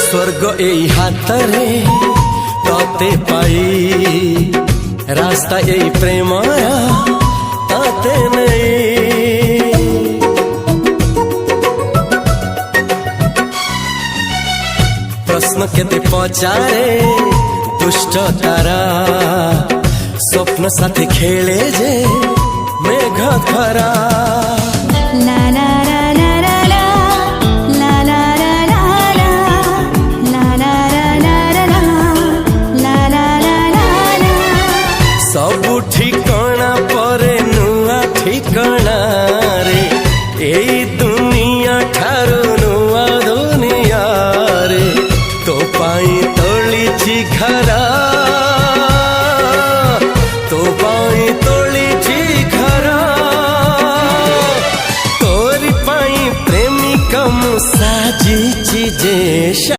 स्वर्ग एई हातरे तते पाई रास्ता एई प्रेमाया ताते नहीं। प्रश्न केते पचारे दुष्ट तारा स्वप्न साथी खेले जे मेघ खरा। ला ला ला ला ला ला ला ला ला ला ला ला ला ला ला। सबु ठिकाना परे नुआ ठिकाना रे एई दुनिया ठारू नुआ दुनिया रे। तो पाई तोलिछि घरा तो पाई तोलिछि घरा तोरी पाई प्रेमिका मु साजिछि जे।